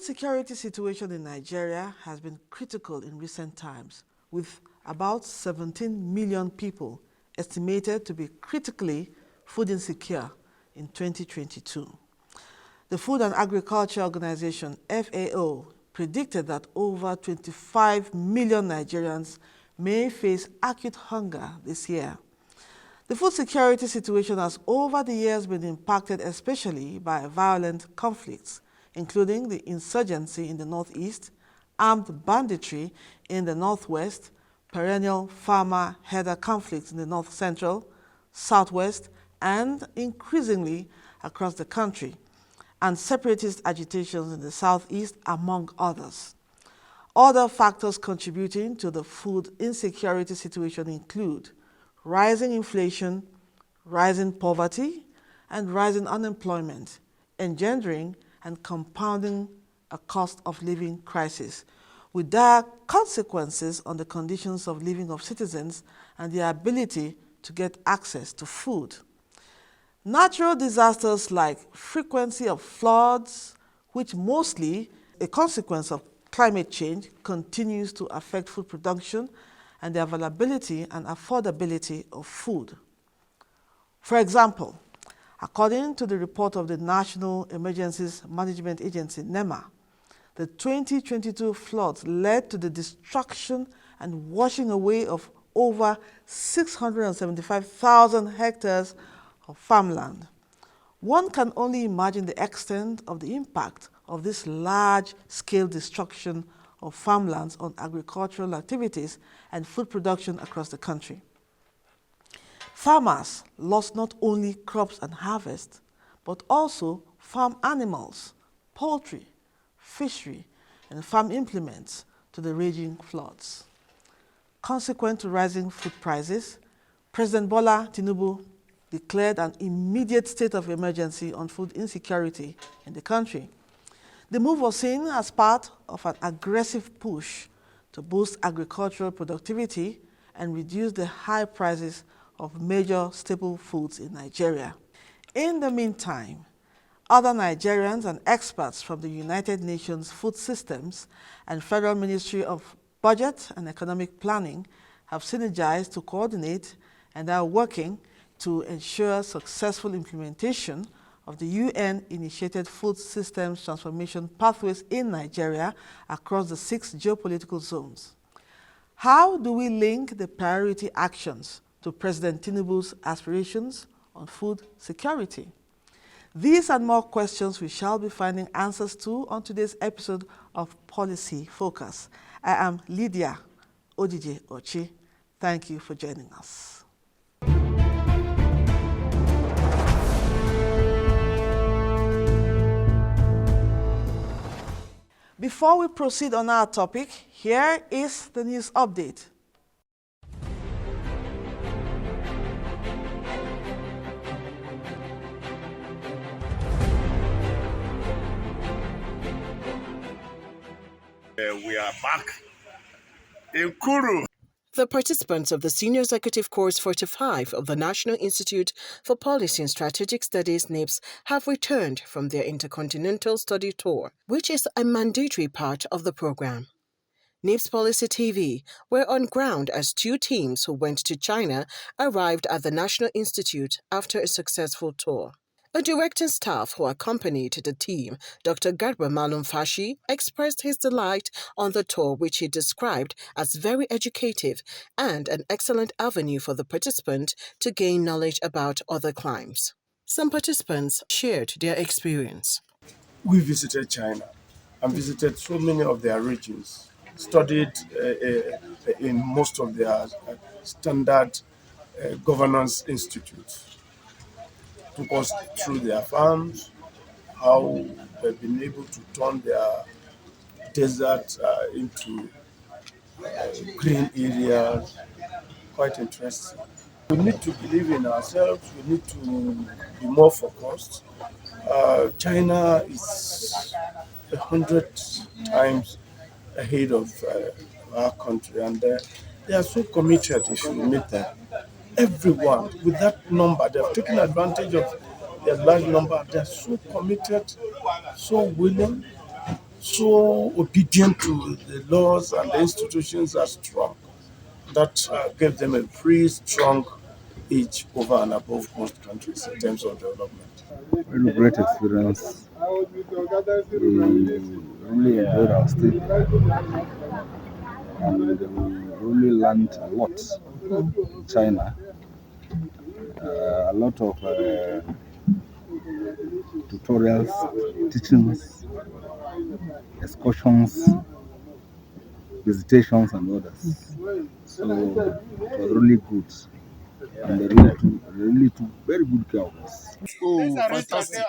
security situation in Nigeria has been critical in recent times, with about 17 million people estimated to be critically food insecure in 2022. The Food and Agriculture Organization, FAO, predicted that over 25 million Nigerians may face acute hunger this year. The food security situation has over the years been impacted especially by violent conflicts, including the insurgency in the northeast, armed banditry in the northwest, perennial farmer-herder conflicts in the north-central, southwest, and increasingly across the country, and separatist agitations in the southeast, among others. Other factors contributing to the food insecurity situation include rising inflation, rising poverty, and rising unemployment, engendering and compounding a cost of living crisis, with dire consequences on the conditions of living of citizens and their ability to get access to food. Natural disasters like frequency of floods, which mostly a consequence of climate change, continues to affect food production and the availability and affordability of food. For example, according to the report of the National Emergencies Management Agency, NEMA, the 2022 floods led to the destruction and washing away of over 675,000 hectares of farmland. One can only imagine the extent of the impact of this large-scale destruction of farmlands on agricultural activities and food production across the country. Farmers lost not only crops and harvest, but also farm animals, poultry, fishery, and farm implements to the raging floods. Consequent to rising food prices, President Bola Tinubu declared an immediate state of emergency on food insecurity in the country. The move was seen as part of an aggressive push to boost agricultural productivity and reduce the high prices of major staple foods in Nigeria. In the meantime, other Nigerians and experts from the United Nations Food Systems and Federal Ministry of Budget and Economic Planning have synergized to coordinate and are working to ensure successful implementation of the UN-initiated food systems transformation pathways in Nigeria across the 6 geopolitical zones. How do we link the priority actions to President Tinubu's aspirations on food security? These and more questions we shall be finding answers to on today's episode of Policy Focus. I am Lydia Odije Ochi. Thank you for joining us. Before we proceed on our topic, here is the news update. We are back in Kuru. The participants of the Senior Executive Course 45 of the National Institute for Policy and Strategic Studies NIPSS have returned from their Intercontinental Study Tour, which is a mandatory part of the program. NIPSS Policy TV were on ground as 2 teams who went to China arrived at the National Institute after a successful tour. A directing staff who accompanied the team, Dr. Garba Malum Fashi, expressed his delight on the tour, which he described as very educative and an excellent avenue for the participant to gain knowledge about other climes. Some participants shared their experience. We visited China and visited so many of their regions, studied in most of their standard governance institutes. Took us through their farms, how they've been able to turn their desert into green areas. Quite interesting. We need to believe in ourselves. We need to be more focused. China is 100 times ahead of our country, and they are so committed. If you meet them, everyone with that number, they have taken advantage of their large number. They are so committed, so willing, so obedient to the laws and the institutions are strong. That gave them a pretty strong edge over and above most countries in terms of development. Very great experience. We really enjoyed our stay and we really learned a lot in China. A lot of tutorials, teachings, excursions, visitations, and others. So it was really good, and they really took very good care of us. Oh, fantastic.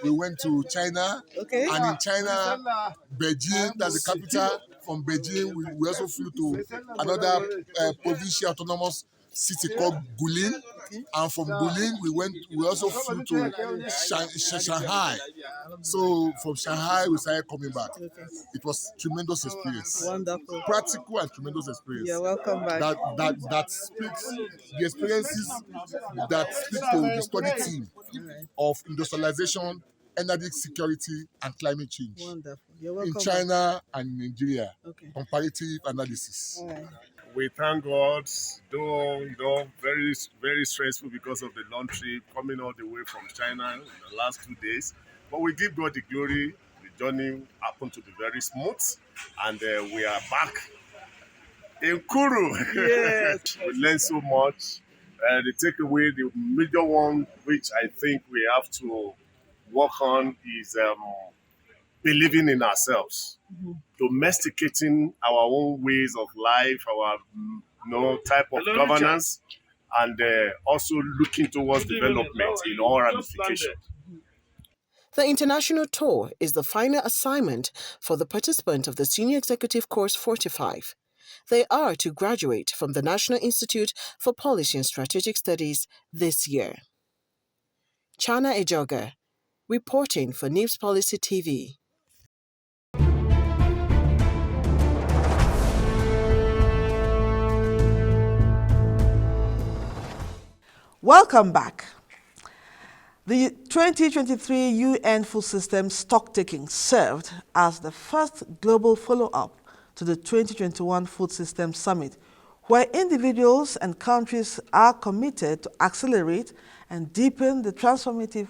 We went to China, and in China, Beijing, that's the capital. From Beijing, we also flew to another provincial autonomous city called Guilin. And from Guilin, we also flew to Shanghai. So from Shanghai, we started coming back. It was tremendous experience. Wonderful. Practical and tremendous experience. You're welcome back. That speaks the experiences that speak to the study team of industrialization, energy security, and climate change. Wonderful. You're welcome In China and Nigeria. Okay. Comparative analysis. All right. We thank God, though very, very stressful because of the long trip coming all the way from China in the last 2 days. But we give God the glory. The journey happened to be very smooth, and we are back in Kuru. Yes. We learned so much. The takeaway, the major one, which I think we have to work on, is believing in ourselves, domesticating our own ways of life, our type of governance, and also looking towards development in all ramifications. The international tour is the final assignment for the participant of the Senior Executive Course 45. They are to graduate from the National Institute for Policy and Strategic Studies this year. Chana Ejoga, reporting for NIPSS Policy TV. Welcome back. The 2023 UN Food System Stocktaking served as the first global follow-up to the 2021 Food System Summit, where individuals and countries are committed to accelerate and deepen the transformative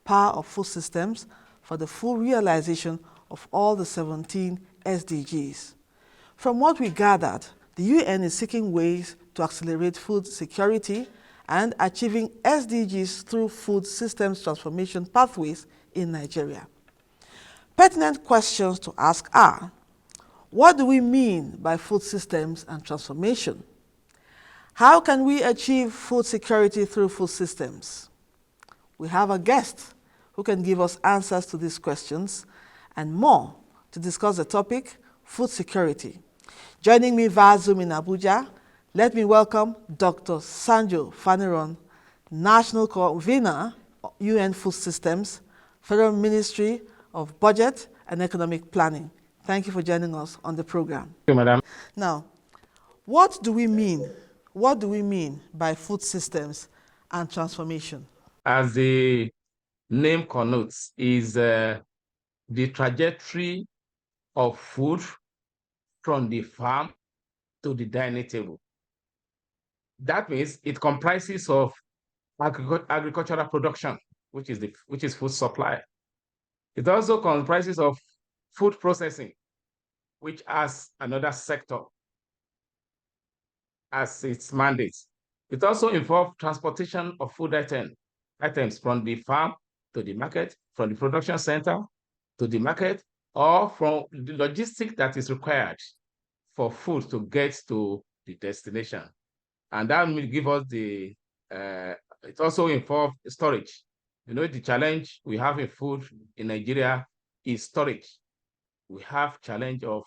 power of food systems for the full realization of all the 17 SDGs. From what we gathered, the UN is seeking ways to accelerate food security and achieving SDGs through food systems transformation pathways in Nigeria. Pertinent questions to ask are: what do we mean by food systems and transformation? How can we achieve food security through food systems? We have a guest who can give us answers to these questions and more to discuss the topic, food security. Joining me via Zoom in Abuja, let me welcome Dr. Sanjo Faniron, National Convener, UN Food Systems, Federal Ministry of Budget and Economic Planning. Thank you for joining us on the program. Thank you, madam. Now, what do we mean? What do we mean by food systems and transformation? As the name connotes, is the trajectory of food from the farm to the dining table. That means it comprises of agricultural production, which is food supply. It also comprises of food processing, which has another sector as its mandate. It also involves transportation of food items from the farm to the market, from the production center to the market, or from the logistics that is required for food to get to the destination. And that will give us it also involves storage. You know, the challenge we have in food in Nigeria is storage. We have challenge of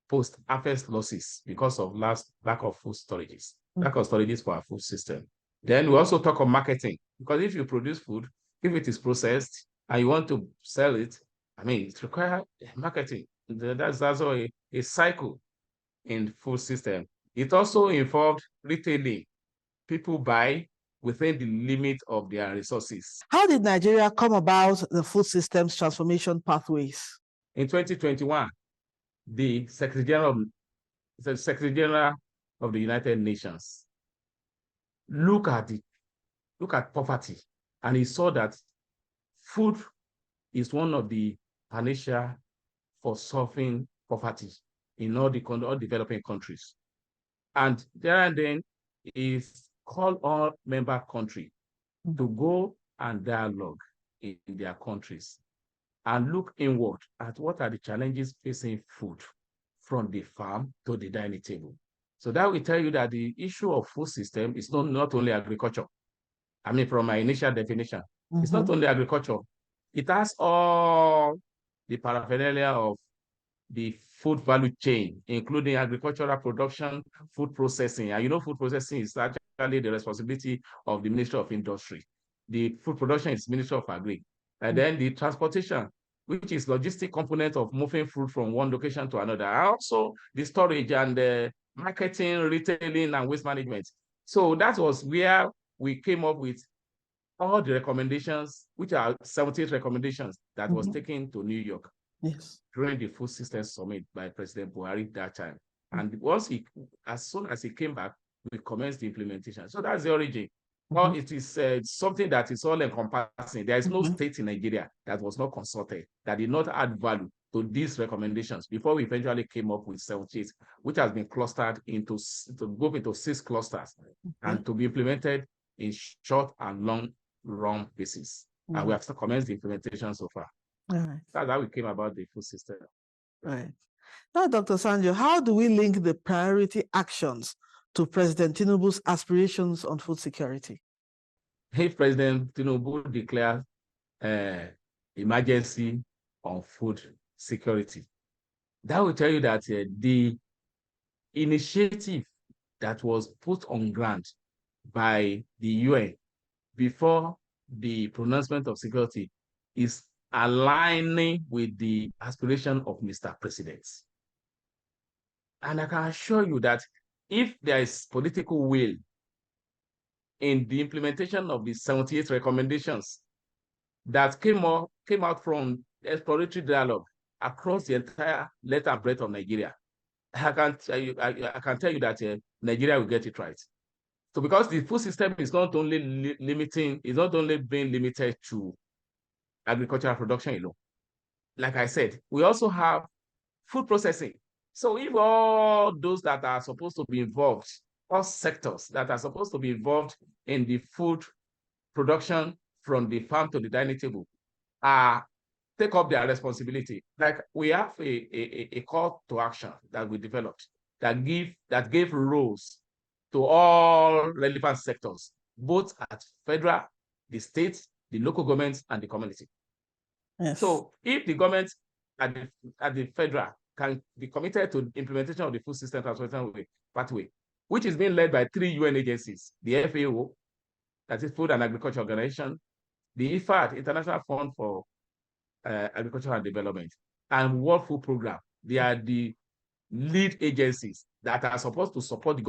post-harvest losses because of lack of food storages, lack of storages for our food system. Then we also talk of marketing, because if you produce food, if it is processed and you want to sell it, I mean, it requires marketing. That's also a cycle in food system. It also involved retailing. People buy within the limit of their resources. How did Nigeria come about the food systems transformation pathways? In 2021, the Secretary General of the United Nations look at poverty, and he saw that food is one of the panacea for solving poverty in all developing countries. And there and then is call all member countries to go and dialogue in their countries and look inward at what are the challenges facing food from the farm to the dining table. So that will tell you that the issue of food system is not only agriculture. I mean, from my initial definition, it's not only agriculture. It has all the paraphernalia of the food value chain, including agricultural production, food processing. And you know, food processing is actually the responsibility of the Ministry of Industry. The food production is Ministry of Agri. And then the transportation, which is logistic component of moving food from one location to another. And also the storage and the marketing, retailing, and waste management. So that was where we came up with all the recommendations, which are 78 recommendations that was taken to New York. Yes. During the Food Systems Summit by President Buhari that time. And as soon as he came back, we commenced the implementation. So that's the origin. Well, it is something that is all encompassing. There is no state in Nigeria that was not consulted, that did not add value to these recommendations before we eventually came up with 78, which has been clustered into 6 clusters and to be implemented in short and long run basis. And we have commenced the implementation so far. All right. That's how we came about the food system. Right. Now, Dr. Sanjo, how do we link the priority actions to President Tinubu's aspirations on food security? If President Tinubu declares emergency on food security, that will tell you that the initiative that was put on ground by the UN before the pronouncement of security is aligning with the aspiration of Mr. President. And I can assure you that if there is political will in the implementation of the 78 recommendations that came out from exploratory dialogue across the entire length and breadth of Nigeria, I can tell you that Nigeria will get it right. So because the food system is not only being limited to agricultural production alone. Like I said, we also have food processing. So if all those that are supposed to be involved, all sectors that are supposed to be involved in the food production from the farm to the dining table take up their responsibility. Like we have a call to action that we developed that gave roles to all relevant sectors, both at federal, the state, the local governments, and the community. Yes. So if the government at the federal can be committed to implementation of the food system transformation pathway, which is being led by 3 UN agencies, the FAO, that is Food and Agriculture Organization, the IFAD, International Fund for Agriculture and Development, and World Food Program. They are the lead agencies that are supposed to support the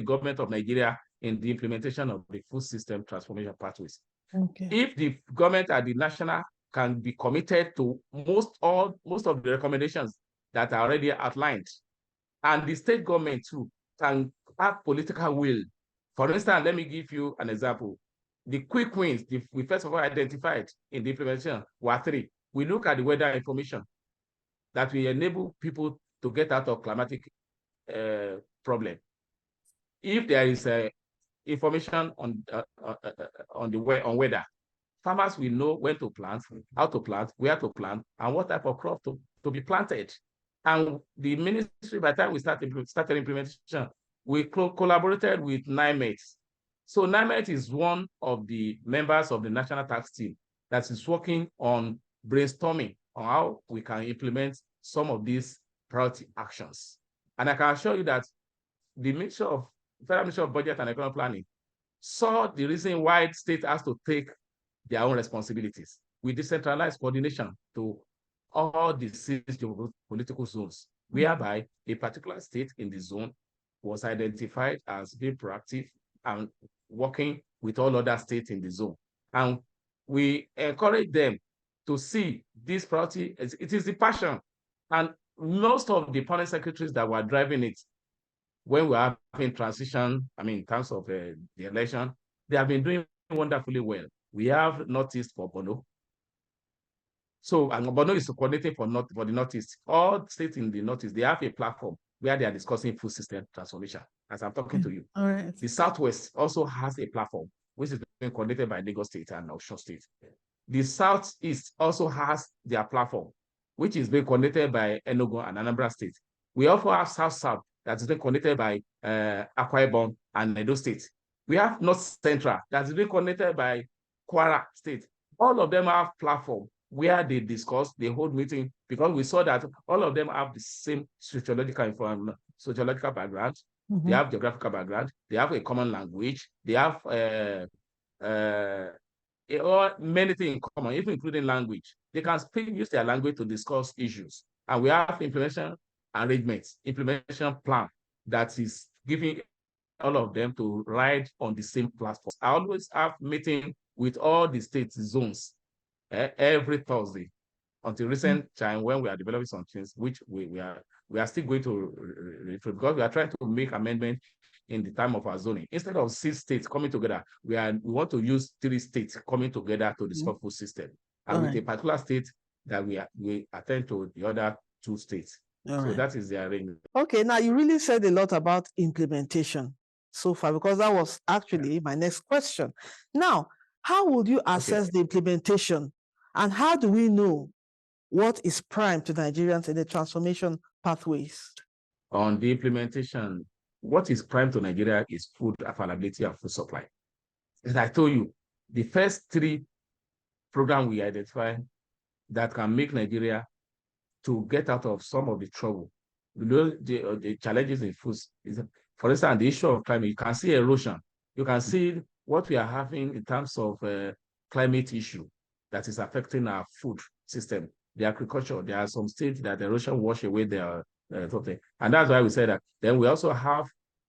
government of Nigeria in the implementation of the food system transformation pathways. Okay. If the government at the national can be committed to most of the recommendations that are already outlined, and the state government too can have political will. For instance, let me give you an example. The quick wins we first of all identified in the implementation were 3. We look at the weather information that will enable people to get out of climatic problem. If there is information on weather, farmers will know when to plant, how to plant, where to plant, and what type of crop to be planted. And the ministry, by the time we started implementation, we collaborated with NIPSS. So NIPSS is one of the members of the National Task Team that is working on brainstorming on how we can implement some of these priority actions. And I can assure you that the Federal Ministry of Budget and Economic Planning saw the reason why state has to take their own responsibilities with decentralized coordination to all the 6 geopolitical zones, whereby a particular state in the zone was identified as being proactive and working with all other states in the zone. And we encourage them to see this priority. It is the passion. And most of the permanent secretaries that were driving it when we are having transition, in terms of the election, they have been doing wonderfully well. We have Northeast for Bono. So, and Bono is coordinating for the Northeast. All states in the Northeast, they have a platform where they are discussing food system transformation, as I'm talking to you. All right. The Southwest also has a platform, which is being coordinated by Lagos State and Osun State. The Southeast also has their platform, which is being coordinated by Enugu and Anambra State. We also have South-South that is being coordinated by Akwa Ibom and Edo State. We have North Central that is being coordinated by Kwara State. All of them have platform where they discuss, they hold meeting, because we saw that all of them have the same sociological background, they have geographical background, they have a common language, they have many things in common, even including language. They can use their language to discuss issues. And we have implementation arrangements, implementation plan that is giving all of them to ride on the same platform. I always have meeting with all the state zones every Thursday until recent time when we are developing some things, which we are still going to because we are trying to make amendment in the time of our zoning. Instead of 6 states coming together, we want to use 3 states coming together to discuss food system, and with a particular state that we attend to the other 2 states. That is the arrangement. Okay, now you really said a lot about implementation so far, because that was actually my next question. Now, how would you assess the implementation, and how do we know what is prime to Nigerians in the transformation pathways? On the implementation, what is prime to Nigeria is food availability and food supply. As I told you, the first 3 programs we identify that can make Nigeria to get out of some of the trouble, the challenges in food is, for instance, the issue of climate. You can see erosion. You can see what we are having in terms of climate issue that is affecting our food system, the agriculture. There are some states that erosion wash away their something, and that's why we say that. Then we also have,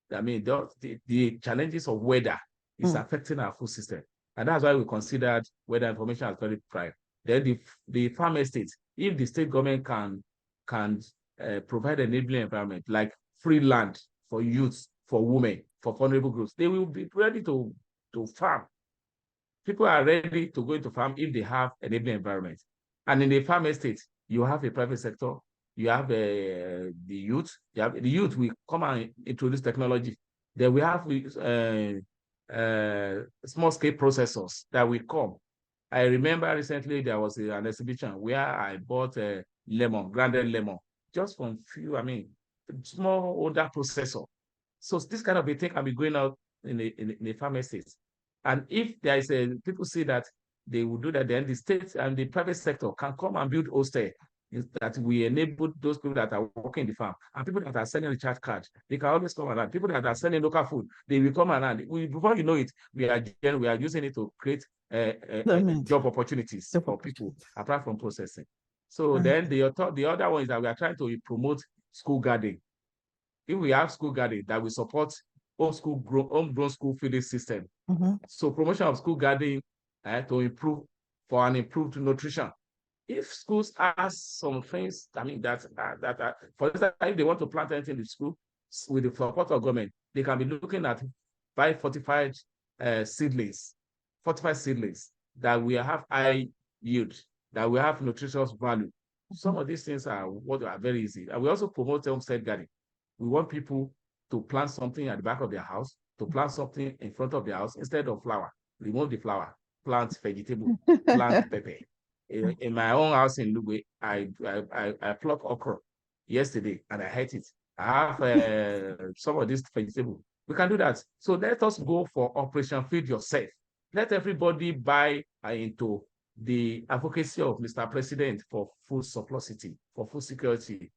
the challenges of weather is affecting our food system, and that's why we considered weather information as very prime. Then the farm estates, if the state government can provide an enabling environment like free land for youth, for women, for vulnerable groups, they will be ready to farm. People are ready to go into farm if they have an enabling environment. And in the farm estate, you have a private sector, you have the youth. The youth will come and introduce technology. Then we have small-scale processors that will come. I remember recently there was an exhibition where I bought a grounded lemon, just from small older processor. So this kind of a thing can be going out in the farm estates. And if there is people see that they will do that, then the state and the private sector can come and build hostel that we enable those people that are working in the farm, and people that are selling recharge cards. They can always come around. People that are selling local food, they will come around. Before you know it, we are using it to create job opportunities for people apart from processing. So then the other one is that we are trying to promote school garden. If we have school garden that will support homegrown school feeding system. So promotion of school garden to improve for an improved nutrition. If schools have some things, that for instance, if they want to plant anything in the school with the support of government, they can be looking at 545 seedlings, fortified seedlings that will have high yield, that will have nutritious value. Some of these things are very easy. And we also promote homestead garden. We want people to plant something at the back of their house, to plant something in front of their house instead of flower. Remove the flower, plant vegetable, plant pepper. In my own house in Lugbe, I plucked okra yesterday and I ate it. I have some of this vegetable. We can do that. So let us go for Operation Feed Yourself. Let everybody buy into the advocacy of Mr. President for food surplusity, for food security.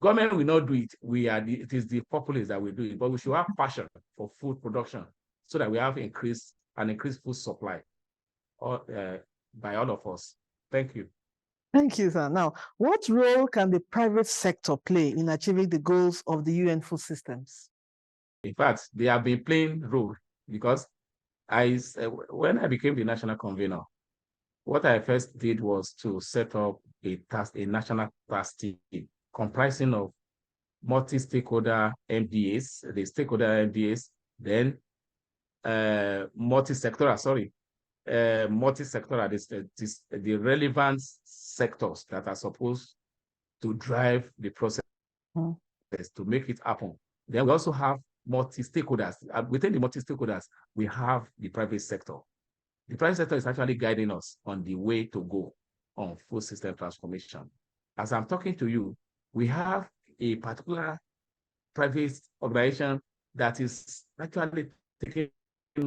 Government will not do it. It is the populace that will do it, but we should have passion for food production so that we have increased food supply by all of us. Thank you. Thank you, sir. Now, what role can the private sector play in achieving the goals of the UN food systems? In fact, they have been playing role, because when I became the national convener, what I first did was to set up a national task team comprising of multi-stakeholder MDAs, the stakeholder MDAs, then multi-sectoral, the relevant sectors that are supposed to drive the process to make it happen. Then we also have multi-stakeholders. Within the multi-stakeholders, we have the private sector. The private sector is actually guiding us on the way to go on food system transformation. As I'm talking to you, we have a particular private organization that is actually taking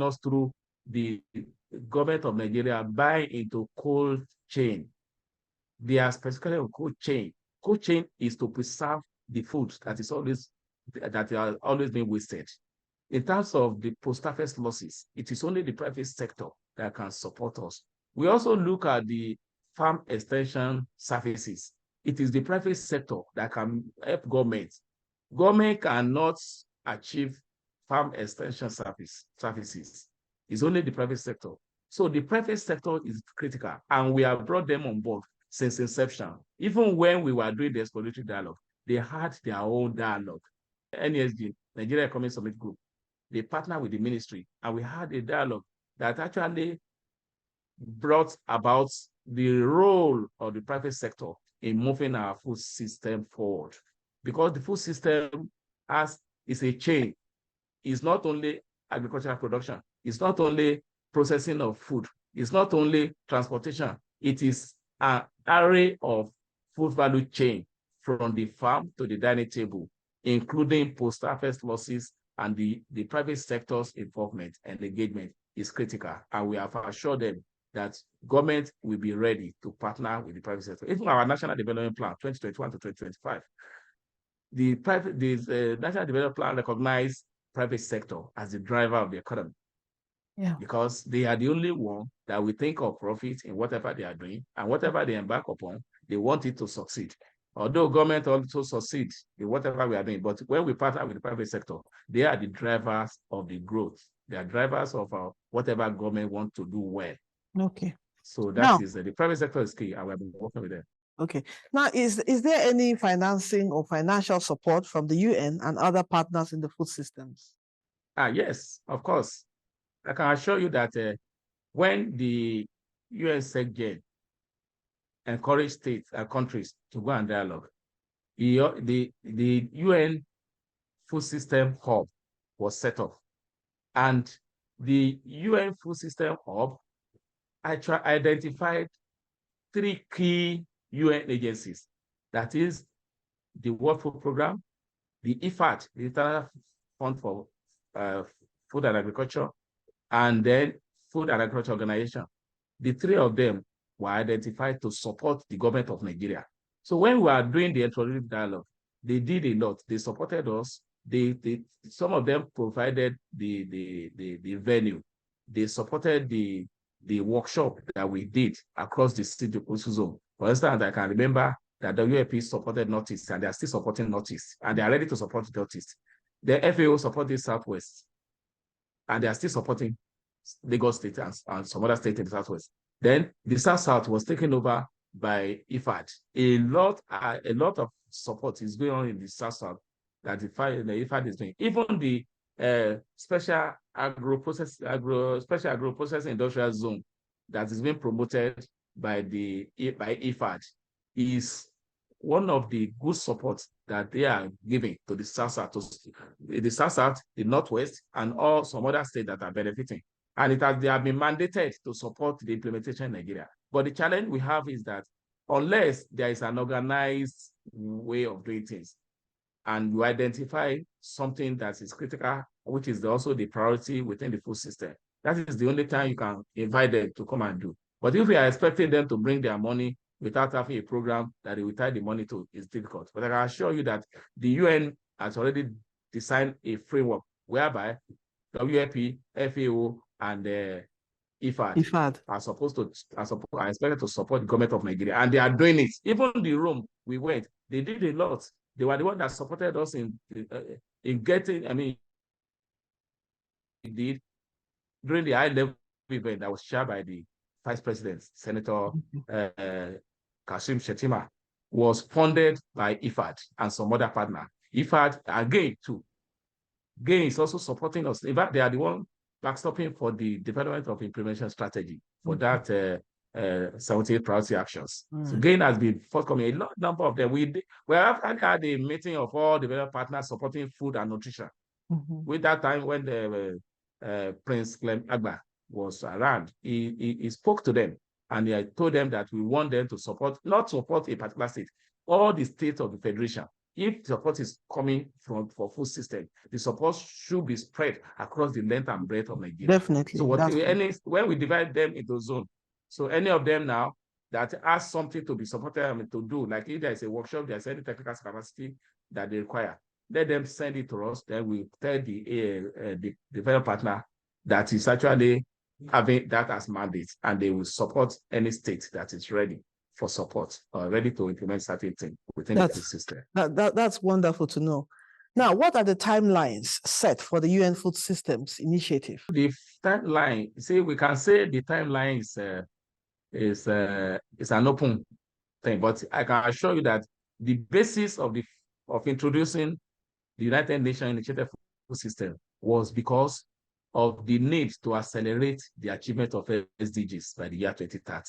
us through the government of Nigeria buying into cold chain. They are specifically on cold chain. Cold chain is to preserve the food that is always being wasted. In terms of the post-harvest losses, it is only the private sector that can support us. We also look at the farm extension services. It is the private sector that can help government. Government cannot achieve farm extension services. It's only the private sector. So the private sector is critical, and we have brought them on board since inception. Even when we were doing the exploratory dialogue, they had their own dialogue. NESG, Nigeria Economic Summit Group, they partnered with the ministry, and we had a dialogue that actually brought about the role of the private sector in moving our food system forward. Because the food system is a chain. It's not only agricultural production. It's not only processing of food. It's not only transportation. It is an array of food value chain from the farm to the dining table, including post-harvest losses, and the private sector's involvement and engagement is critical. And we have assured them that government will be ready to partner with the private sector. Even our National Development Plan, 2021 to 2025, the National Development Plan recognized private sector as the driver of the economy. Yeah. Because they are the only one that will think of profit in whatever they are doing, and whatever they embark upon, they want it to succeed. Although government also succeeds in whatever we are doing, but when we partner with the private sector, they are the drivers of the growth. They are drivers of whatever government wants to do well. Okay. So that is the private sector is key, and we have been working with them. Okay. Now, is there any financing or financial support from the UN and other partners in the food systems? Yes, of course. I can assure you that when the UN SecGen encourage states and countries to go and dialogue, the UN Food System Hub was set up. And the UN Food System Hub identified 3 key UN agencies. That is the World Food Program, the IFAD, the International Fund for Food and Agriculture, and then Food and Agriculture Organization. The 3 of them were identified to support the government of Nigeria. So when we were doing the introductory dialogue, they did a lot. They supported us. Some of them provided the venue. They supported the workshop that we did across the city zone. For instance, I can remember that WFP supported Northeast, and they are still supporting Northeast, and they are ready to support Northeast. The FAO supported Southwest, and they are still supporting Lagos State and some other states in the Southwest. Then the South was taken over by IFAD. A lot of support is going on in the South that the IFAD is doing. Even the special agro-processing industrial zone that is being promoted by IFAD is one of the good supports that they are giving to the South, the Northwest, and all some other states that are benefiting. And they have been mandated to support the implementation in Nigeria. But the challenge we have is that unless there is an organized way of doing things, and you identify something that is critical, which is also the priority within the food system, that is the only time you can invite them to come and do. But if we are expecting them to bring their money without having a program that they will tie the money to, it's difficult. But I can assure you that the UN has already designed a framework whereby WFP, FAO, and IFAD are expected to support the government of Nigeria, and they are doing it. Even the Rome we went, they did a lot. They were the one that supported us in getting. Did during the high-level event that was chaired by the Vice President, Senator Kashim Shettima, was funded by IFAD and some other partner. IFAD, again, too, GAIN is also supporting us. In fact, they are the one backstopping for the development of implementation strategy for that 78 priority actions. So GAIN has been forthcoming. A lot number of them. We have had a meeting of all development partners supporting food and nutrition. With that time when the Prince Clem Agba was around, he spoke to them and he told them that we want them to support, not support a particular state, all the states of the federation. If support is coming for food system, the support should be spread across the length and breadth of Nigeria. Definitely. So when we divide them into zones, so any of them now that has something to be supported to do, like if there is a workshop, there's any technical capacity that they require, let them send it to us. Then we tell the development partner that is actually having that as mandate, and they will support any state that is ready for support or ready to implement certain things within the food system. That's wonderful to know. Now, what are the timelines set for the UN Food Systems Initiative? The timeline, see, we can say the timeline is an open thing, but I can assure you that the basis of introducing the United Nations Initiative Food System was because of the need to accelerate the achievement of SDGs by the year 2030.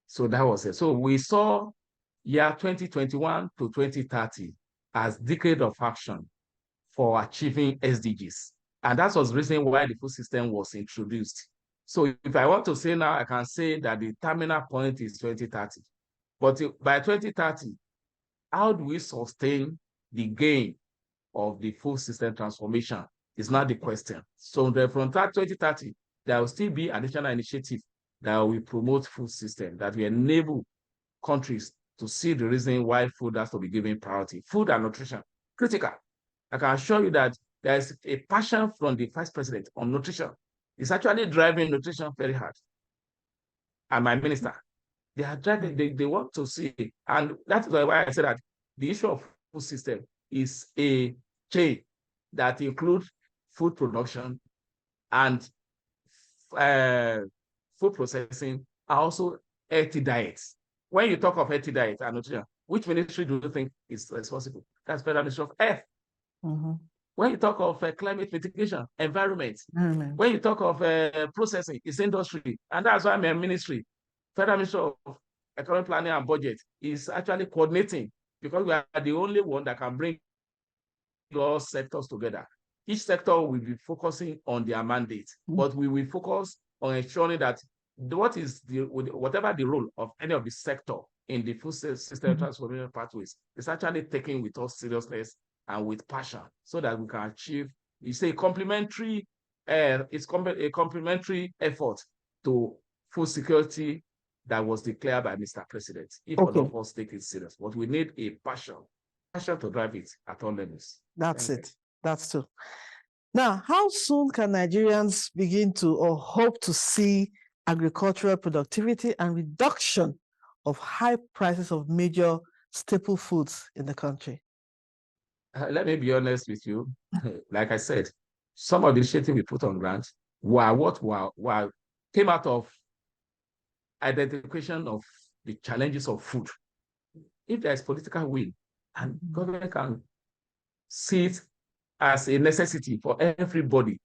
So that was it. So we saw year 2021 to 2030 as decade of action for achieving SDGs. And that was the reason why the food system was introduced. So if I want to say now, I can say that the terminal point is 2030. But by 2030, how do we sustain the gain of the food system transformation is not the question. So from that 2030, there will still be additional initiative that will promote food system, that will enable countries to see the reason why food has to be given priority. Food and nutrition, critical. I can assure you that there is a passion from the Vice President on nutrition. It's actually driving nutrition very hard. And my minister, they are driving, they want to see, and that's why I said that the issue of food system is a chain that includes food production and food processing, and also healthy diets. When you talk of healthy diet and nutrition, which ministry do you think is responsible? That's Federal Ministry of Health. When you talk of climate mitigation, environment. When you talk of processing, it's industry. And that's why my ministry, Federal Ministry of Economic Planning and Budget, is actually coordinating, because we are the only one that can bring all sectors together. Each sector will be focusing on their mandate, but we will focus on ensuring that whatever the role of any of the sector in the food system transformation pathways is actually taken with all seriousness and with passion, so that we can achieve, it's a complementary effort to food security that was declared by Mr. President. If all of us take it serious, but we need a passion to drive it at all levels. That's it. That's true. Now, how soon can Nigerians begin to or hope to see agricultural productivity and reduction of high prices of major staple foods in the country? Let me be honest with you. Like I said, some of the initiatives we put on ground came out of identification of the challenges of food. If there is political will and government can see it as a necessity for everybody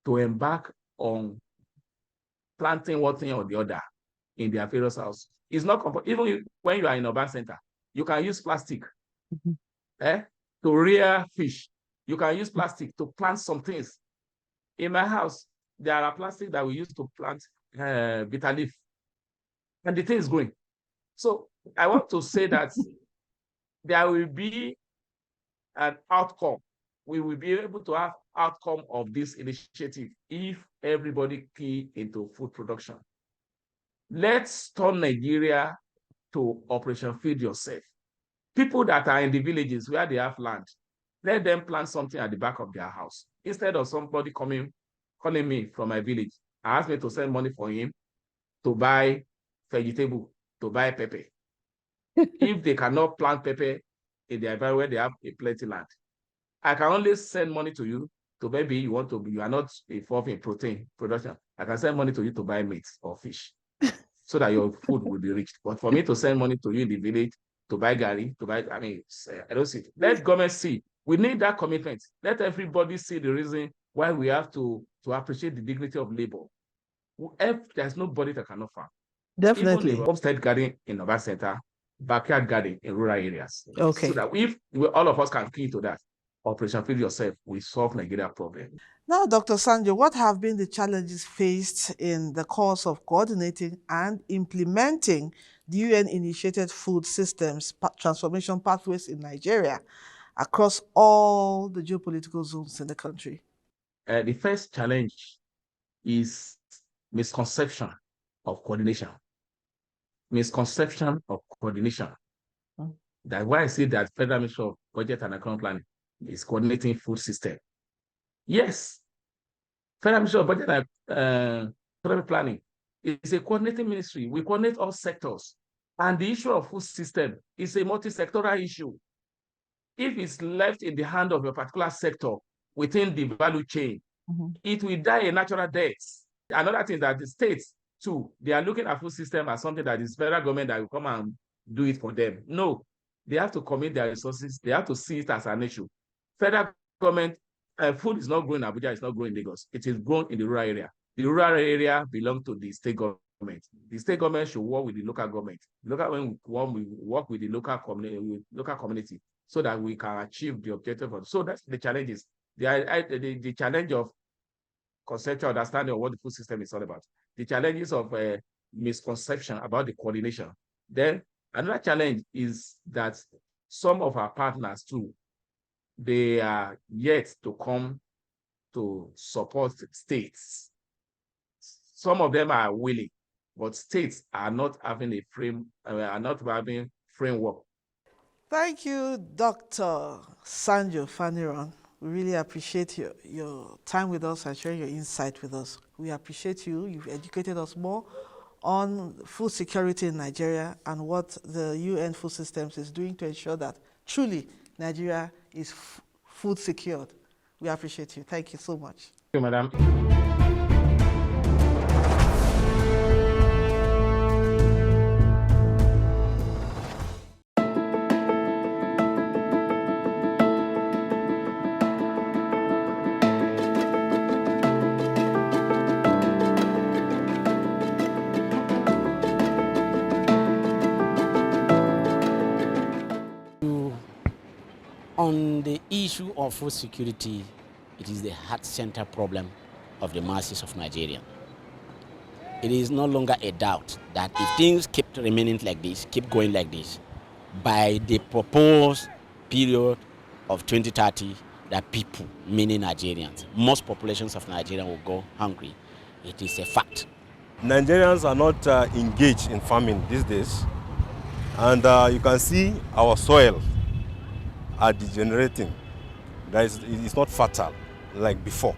to embark on planting one thing or the other in their various houses, it's not even when you are in a urban center, you can use plastic to rear fish. You can use plastic to plant some things. In my house, there are plastic that we use to plant bitter leaf, and the thing is growing. So I want to say that there will be an outcome. We will be able to have outcome of this initiative if everybody key into food production. Let's turn Nigeria to Operation Feed Yourself. People that are in the villages where they have land, let them plant something at the back of their house. Instead of somebody calling me from my village, ask me to send money for him to buy vegetable, to buy pepper. If they cannot plant pepper in the environment where they have a plenty land, I can only send money to you to maybe you are not involved in protein production, I can send money to you to buy meat or fish so that your food will be rich. But for me to send money to you in the village to buy gari, I don't see it. Let government see. We need that commitment. Let everybody see the reason why we have to appreciate the dignity of labor. If there's nobody that cannot farm. Definitely. Even the homestead garden in urban center, backyard garden in rural areas. Okay. So that if all of us can key to that, Operation Feed Yourself, we solve Nigeria problem. Now, Dr. Sanjo, what have been the challenges faced in the course of coordinating and implementing the UN-initiated food systems transformation pathways in Nigeria across all the geopolitical zones in the country? The first challenge is misconception of coordination. Misconception of coordination. That's why I say that Federal Ministry of Budget and Economic Planning is coordinating food system. Yes, Federal Ministry of Budget and Economic Planning is a coordinating ministry. We coordinate all sectors. And the issue of food system is a multi-sectoral issue. If it's left in the hand of a particular sector within the value chain, it will die a natural death. Another thing that the states, too, they are looking at food system as something that is federal government that will come and do it for them. No, they have to commit their resources. They have to see it as an issue. Federal government, food is not growing in Abuja, it's not growing in Lagos. It is grown in the rural area. The rural area belongs to the state government. The state government should work with the local government. We work with the local community so that we can achieve the objective. So that's the challenges. The challenge of conceptual understanding of what the food system is all about. The challenges of misconception about the coordination. Then another challenge is that some of our partners too, they are yet to come to support states. Some of them are willing, but states are not having a framework. Thank you, Dr. Sanjo Faniran. We really appreciate your time with us and sharing your insight with us. We appreciate you. You've educated us more on food security in Nigeria and what the UN food systems is doing to ensure that truly Nigeria is food secured. We appreciate you. Thank you so much. Thank you, madam. On the issue of food security, it is the heart center problem of the masses of Nigeria. It is no longer a doubt that if things keep remaining like this, keep going like this, by the proposed period of 2030, that people, meaning Nigerians, most populations of Nigeria will go hungry. It is a fact. Nigerians are not engaged in farming these days, and you can see our soil are degenerating. It's not fertile like before.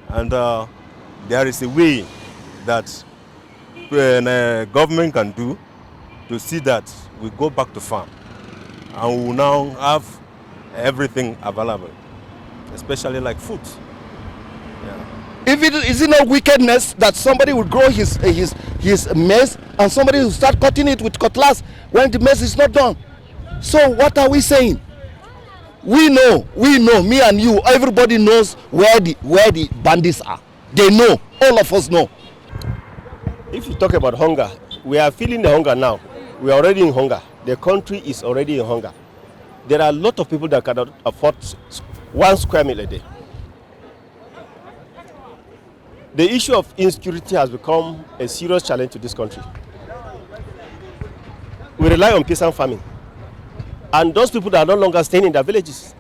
And there is a way that government can do to see that we go back to farm and we will now have everything available, especially like food. Yeah. Is it not wickedness that somebody will grow his maize and somebody will start cutting it with cutlass when the maize is not done? So what are we saying? We know, me and you, everybody knows where the bandits are. They know, all of us know. If you talk about hunger, we are feeling the hunger now. We are already in hunger. The country is already in hunger. There are a lot of people that cannot afford 1 square meal a day. The issue of insecurity has become a serious challenge to this country. We rely on peasant farming. And those people that are no longer staying in their villages.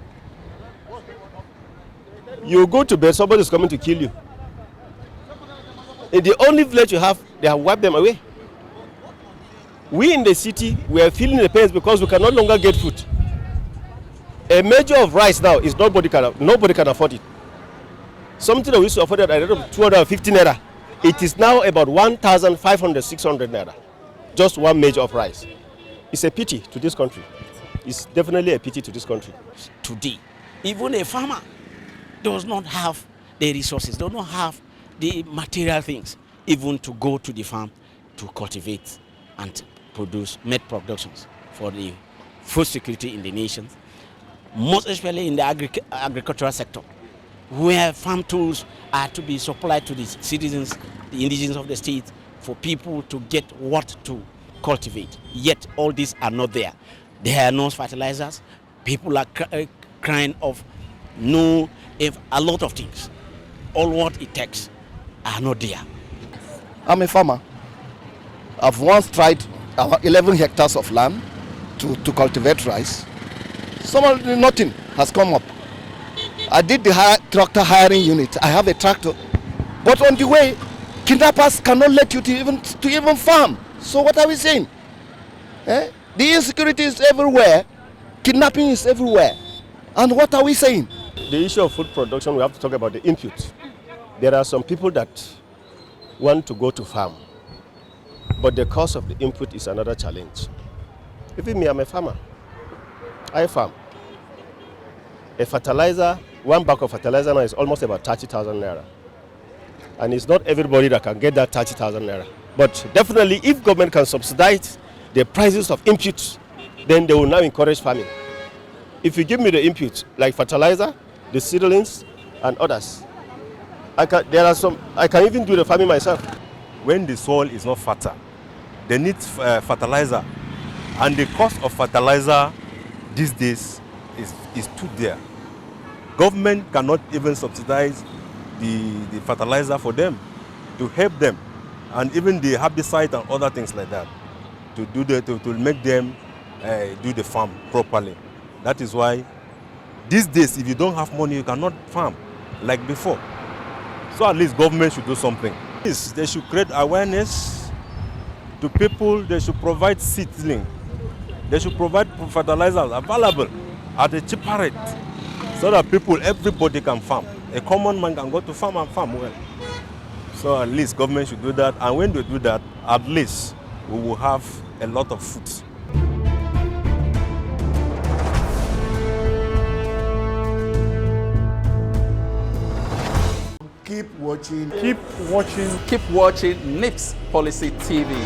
You go to bed, somebody is coming to kill you. In the only village you have, they have wiped them away. We in the city, we are feeling the pains because we can no longer get food. A measure of rice now is nobody can afford it. Something that we used to afford at a rate of 250 naira. It is now about 1,500, 600 naira. Just one measure of rice. It's a pity to this country. It's definitely a pity to this country. Today, even a farmer does not have the resources, does not have the material things, even to go to the farm to cultivate and produce meat productions for the food security in the nation, most especially in the agricultural sector, where farm tools are to be supplied to the citizens, the indigenous of the state, for people to get what to cultivate. Yet all these are not there. There are no fertilizers. People are crying of no, if a lot of things. All what it takes are not there. I'm a farmer. I've once tried 11 hectares of land to cultivate rice. Somehow nothing has come up. I did the tractor hiring unit. I have a tractor. But on the way, kidnappers cannot let you to even farm. So what are we saying? The insecurity is everywhere. Kidnapping is everywhere. And what are we saying? The issue of food production, we have to talk about the input. There are some people that want to go to farm, but the cost of the input is another challenge. Even me, I'm a farmer. I farm. A fertilizer, one bag of fertilizer now is almost about 30,000 naira. And it's not everybody that can get that 30,000 naira. But definitely, if government can subsidize the prices of inputs, then they will now encourage farming. If you give me the inputs, like fertilizer, the seedlings, and others, I can even do the farming myself. When the soil is not fertile, they need fertilizer. And the cost of fertilizer these days is too dear. Government cannot even subsidize the fertilizer for them, to help them, and even the herbicide and other things like that, to make them do the farm properly. That is why these days, if you don't have money, you cannot farm like before. So at least government should do something. They should create awareness to people. They should provide seedling. They should provide fertilizers available at a cheaper rate, so that everybody can farm. A common man can go to farm and farm well. So at least government should do that. And when they do that, at least we will have a lot of food. Keep watching. Keep watching. Keep watching NIPSS Policy TV.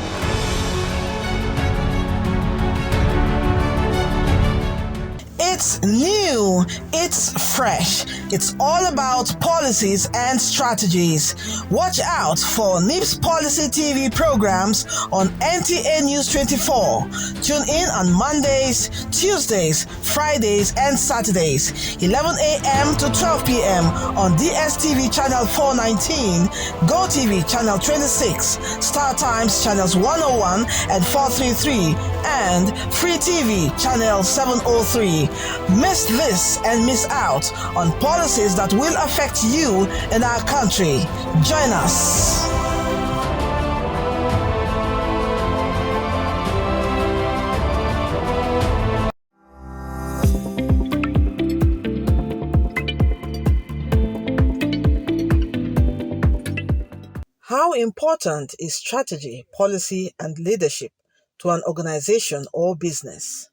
It's new, it's fresh, it's all about policies and strategies. Watch out for NIPSS Policy TV programs on NTA News 24. Tune in on Mondays, Tuesdays, Fridays, and Saturdays, 11 a.m. to 12 p.m. on DSTV channel 419, GoTV channel 26, Star Times channels 101 and 433, and Free TV channel 703. Miss this and miss out on policies that will affect you and our country. Join us. How important is strategy, policy, and leadership to an organization or business?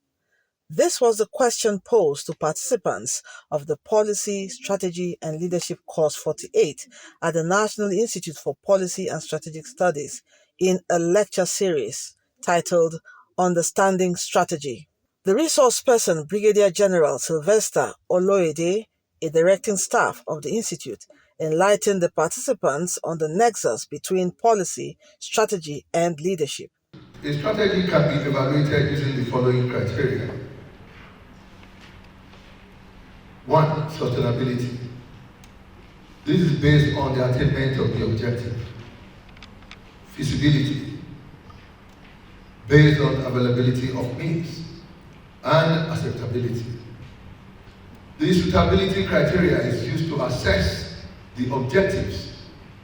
This was the question posed to participants of the Policy, Strategy and Leadership Course 48 at the National Institute for Policy and Strategic Studies in a lecture series titled Understanding Strategy. The resource person, Brigadier General Sylvester Oloyede, a directing staff of the Institute, enlightened the participants on the nexus between policy, strategy, and leadership. A strategy can be evaluated using the following criteria. 1. Sustainability. This is based on the attainment of the objective. Feasibility, based on availability of means. And acceptability. The suitability criteria is used to assess the objectives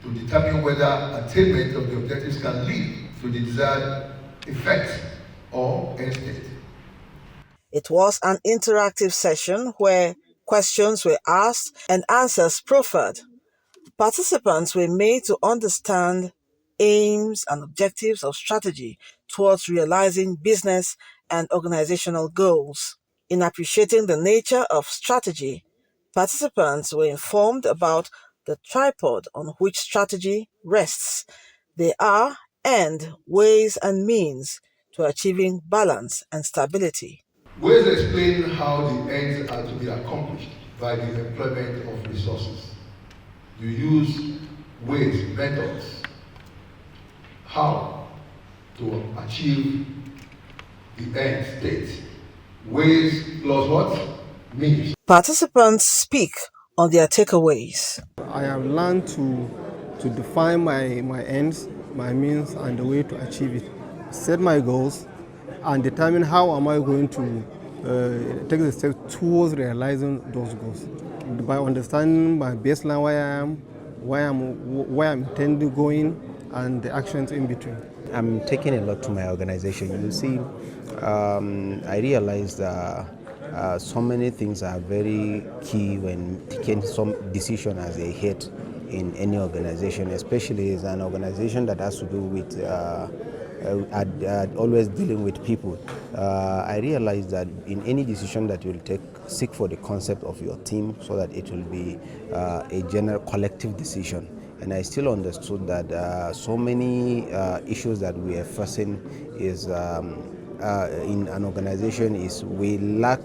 to determine whether attainment of the objectives can lead to the desired effect or end state. It was an interactive session where questions were asked and answers proffered. Participants were made to understand aims and objectives of strategy towards realizing business and organizational goals. In appreciating the nature of strategy, Participants were informed about the tripod on which strategy rests. They are and ways and means to achieving balance and stability. Ways explain how the ends are to be accomplished by the employment of resources. You use ways, methods, how to achieve the end state. Ways plus what? Means. Participants speak on their takeaways. I have learned to define my ends, my means, and the way to achieve it. Set my goals and determine how am I going to take the steps towards realizing those goals. By understanding my baseline, where I am, where I'm intending going, and the actions in between. I'm taking a lot to my organization. You see, I realized so many things are very key when taking some decision as a head in any organization, especially as an organization that has to do with always dealing with people. I realized that in any decision that you'll take, seek for the concept of your team so that it will be a general collective decision. And I still understood that so many issues that we are facing is in an organization is we lack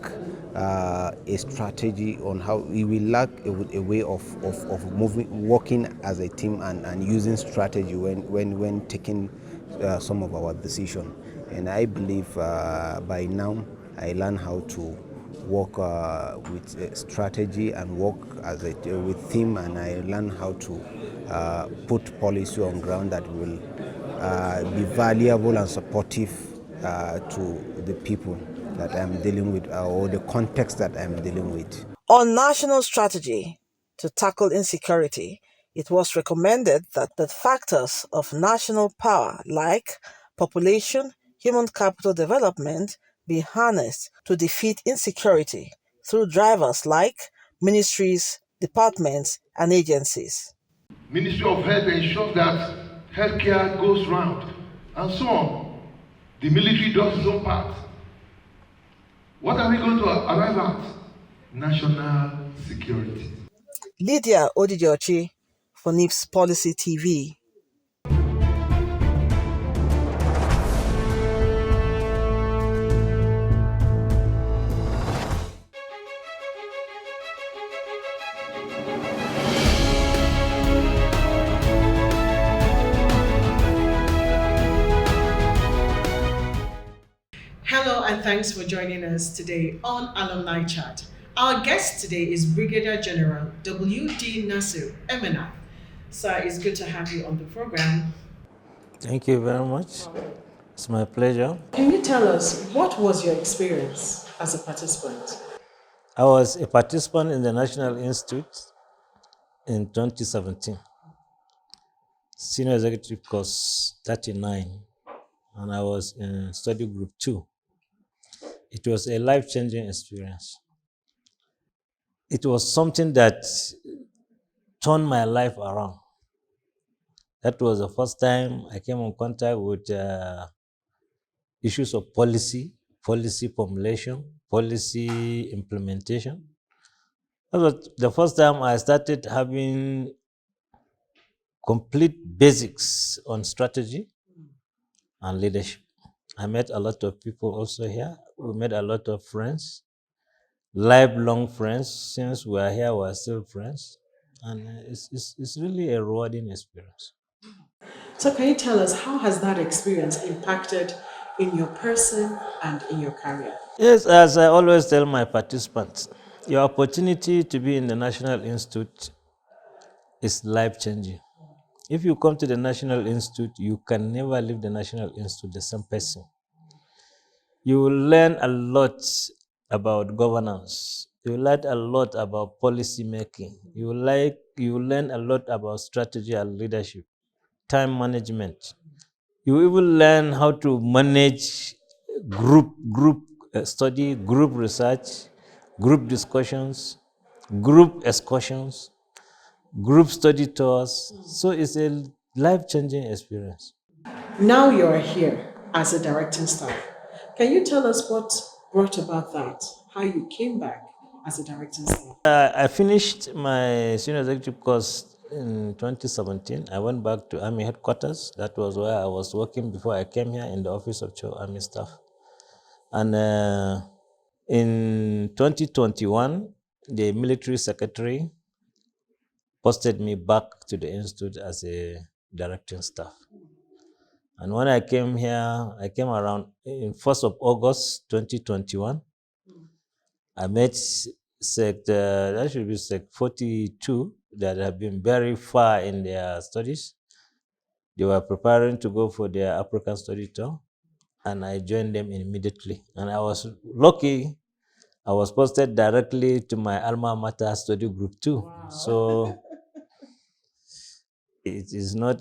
a strategy on how we lack a way of moving, working as a team and using strategy when taking some of our decisions. And I believe by now I learn how to work with strategy and work as with team, and I learn how to put policy on ground that will be valuable and supportive to the people that I'm dealing with or the context that I'm dealing with. On national strategy to tackle insecurity, it was recommended that the factors of national power like population, human capital development be harnessed to defeat insecurity through drivers like ministries, departments, and agencies. Ministry of Health ensures that healthcare goes round and so on. The military does its own part. What are we going to arrive at? National security. Lydia Odijochi for NIPSS Policy TV. Hello and thanks for joining us today on Alumni Chat. Our guest today is Brigadier General W.D. Nasir Emena. Sir, it's good to have you on the program. Thank you very much. It's my pleasure. Can you tell us what was your experience as a participant? I was a participant in the National Institute in 2017. Senior Executive Course 39, and I was in Study Group 2. It was a life-changing experience. It was something that turned my life around. That was the first time I came in contact with issues of policy formulation, policy implementation. That was the first time I started having complete basics on strategy and leadership. I met a lot of people also here. We made a lot of friends, lifelong friends. Since we are here, we are still friends. And it's really a rewarding experience. So can you tell us how has that experience impacted in your person and in your career? Yes, as I always tell my participants, your opportunity to be in the National Institute is life-changing. If you come to the National Institute, you can never leave the National Institute the same person. You will learn a lot about governance. You will learn a lot about policy making. You will learn a lot about strategy and leadership, time management. You even learn how to manage group study, group research, group discussions, group excursions, group study tours. So it's a life-changing experience. Now you're here as a directing staff. Can you tell us what brought about that? How you came back as a directing staff? I finished my senior executive course in 2017. I went back to Army headquarters. That was where I was working before I came here in the office of Chief Army Staff. And in 2021, the military secretary posted me back to the institute as a directing staff. And when I came here, I came around in 1st of August 2021. I met that should be Sec 42 that have been very far in their studies. They were preparing to go for their African study tour, and I joined them immediately. And I was lucky, I was posted directly to my alma mater study group too. Wow. So it is not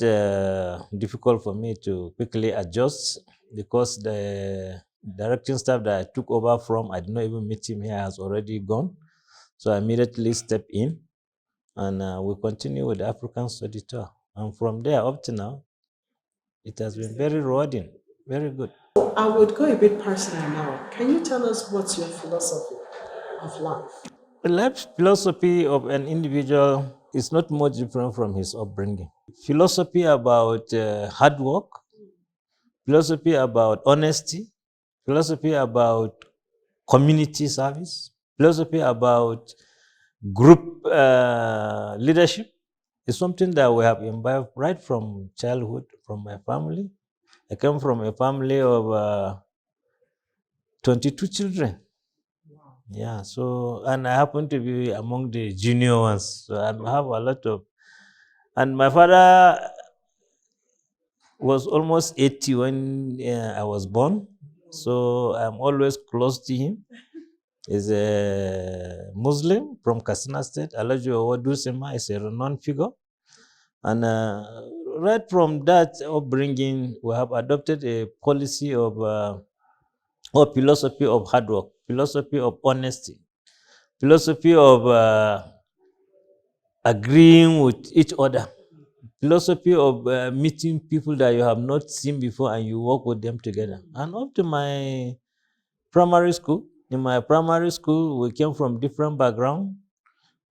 difficult for me to quickly adjust because the directing staff that I took over from, I did not even meet him here, has already gone. So I immediately stepped in and we continue with the African study tour. And from there up to now, it has been very rewarding, very good. I would go a bit personal now. Can you tell us what's your philosophy of life? The life philosophy of an individual is not much different from his upbringing. Philosophy about hard work, philosophy about honesty, philosophy about community service, philosophy about group leadership is something that we have imbibed right from childhood, from my family. I come from a family of 22 children. Wow. Yeah, so, and I happen to be among the junior ones. So I have a lot of, and my father was almost 80 when I was born. So I'm always close to him. He's a Muslim from Katsina State. Alhaji Owadu Sema is a renowned figure. And right from that upbringing, we have adopted a policy of or philosophy of hard work, philosophy of honesty, philosophy of agreeing with each other, philosophy of meeting people that you have not seen before and you work with them together. And up to my primary school, in my primary school, we came from different backgrounds.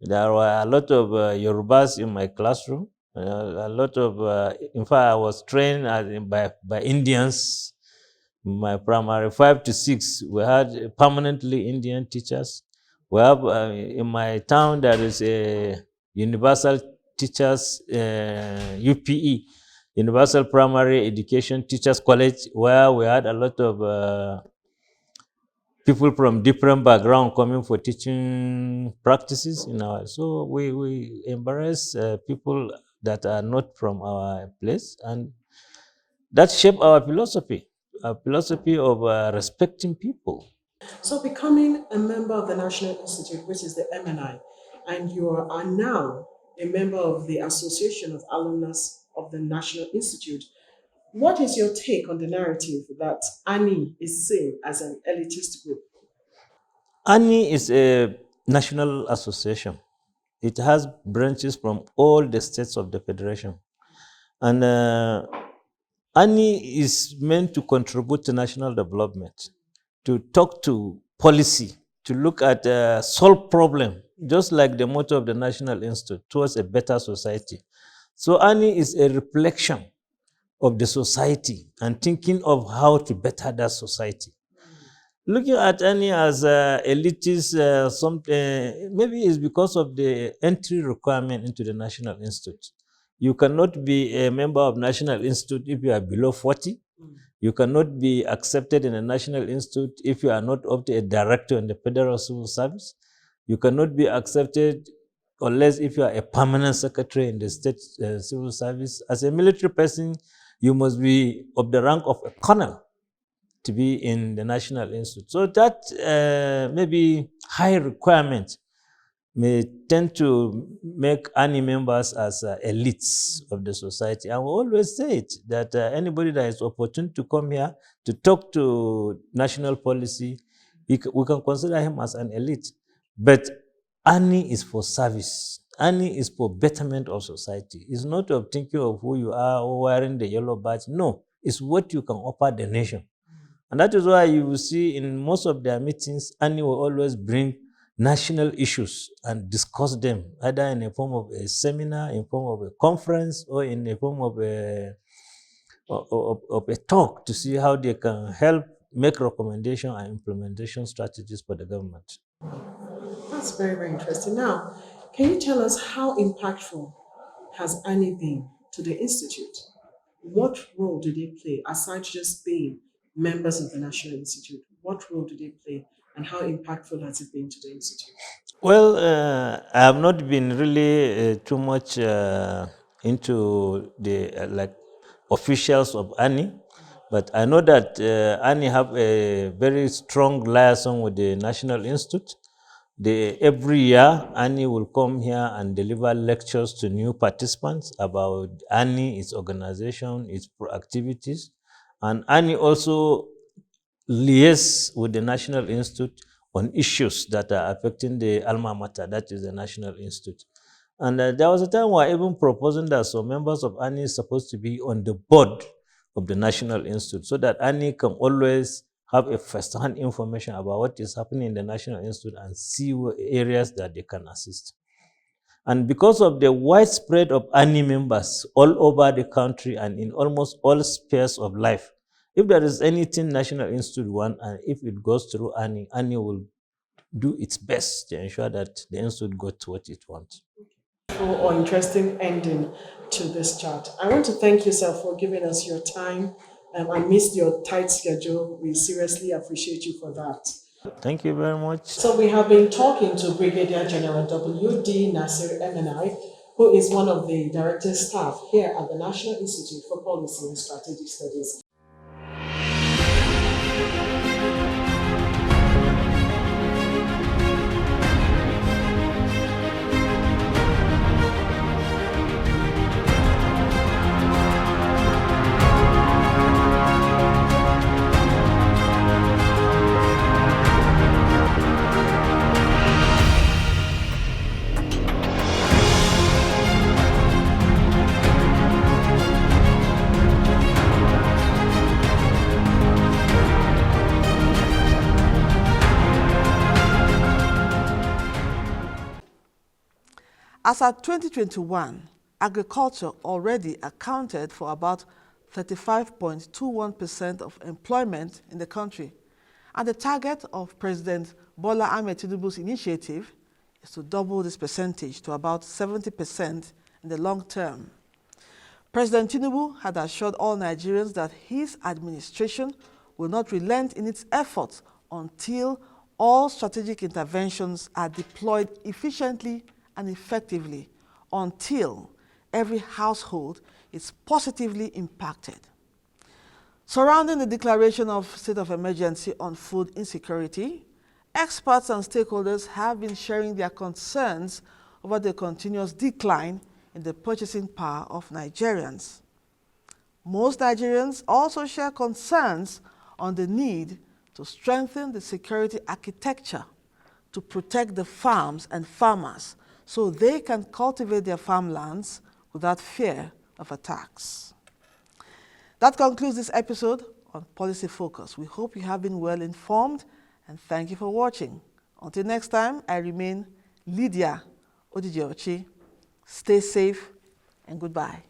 There were a lot of Yorubas in my classroom. A lot of, in fact, I was trained by Indians. My primary 5 to 6, we had permanently Indian teachers. We have in my town there is a universal teachers UPE, Universal Primary Education Teachers College, where we had a lot of people from different background coming for teaching practices in our. So we embrace people that are not from our place, and that shape our philosophy. A philosophy of respecting people. So becoming a member of the National Institute, which is the MNI, and you are now a member of the Association of Alumnus of the National Institute, what is your take on the narrative that ANI is seen as an elitist group? ANI is a national association. It has branches from all the states of the federation. And ANI is meant to contribute to national development, to talk to policy, to look at solve problem, just like the motto of the National Institute, towards a better society. So ANI is a reflection of the society and thinking of how to better that society. Looking at ANI as elitist, maybe it's because of the entry requirement into the National Institute. You cannot be a member of National Institute if you are below 40. You cannot be accepted in a National Institute if you are not up to a director in the Federal Civil Service. You cannot be accepted unless if you are a permanent secretary in the State Civil Service. As a military person, you must be of the rank of a colonel to be in the National Institute. So that maybe high requirement may tend to make ANI members as elites of the society. And we always say it, that anybody that is opportune to come here to talk to national policy, we can consider him as an elite. But ANI is for service. ANI is for betterment of society. It's not of thinking of who you are or wearing the yellow badge. No, it's what you can offer the nation. And that is why you will see in most of their meetings, ANI will always bring national issues and discuss them, either in a form of a seminar, in form of a conference, or in a form of a talk to see how they can help make recommendation and implementation strategies for the government. That's very, very interesting. Now, can you tell us how impactful has Annie been to the Institute? What role do they play, aside just being members of the National Institute? What role do they play, and how impactful has it been to the Institute? Well, I have not been really too much into the like officials of Annie, but I know that Annie have a very strong liaison with the National Institute. Every year, Annie will come here and deliver lectures to new participants about Annie, its organization, its activities. And Annie also liaise with the National Institute on issues that are affecting the alma mater, that is the National Institute. And there was a time where even proposing that some members of Annie is supposed to be on the board of the National Institute so that Annie can always have a first-hand information about what is happening in the National Institute and see what areas that they can assist. And because of the widespread of Annie members all over the country and in almost all spheres of life, if there is anything National Institute wants, and if it goes through Annie, Annie will do its best to ensure that the Institute got what it wants. Or interesting ending to this chat. I want to thank you, sir, for giving us your time. I missed your tight schedule. We seriously appreciate you for that. Thank you very much. So we have been talking to Brigadier General W.D. Nasir MNI, who is one of the director staff here at the National Institute for Policy and Strategic Studies. As at 2021, agriculture already accounted for about 35.21% of employment in the country, and the target of President Bola Ahmed Tinubu's initiative is to double this percentage to about 70% in the long term. President Tinubu had assured all Nigerians that his administration will not relent in its efforts until all strategic interventions are deployed efficiently and effectively, until every household is positively impacted. Surrounding the declaration of state of emergency on food insecurity, experts and stakeholders have been sharing their concerns over the continuous decline in the purchasing power of Nigerians. Most Nigerians also share concerns on the need to strengthen the security architecture to protect the farms and farmers so they can cultivate their farmlands without fear of attacks. That concludes this episode on Policy Focus. We hope you have been well informed, and thank you for watching. Until next time, I remain Lydia Odijiochi. Stay safe and goodbye.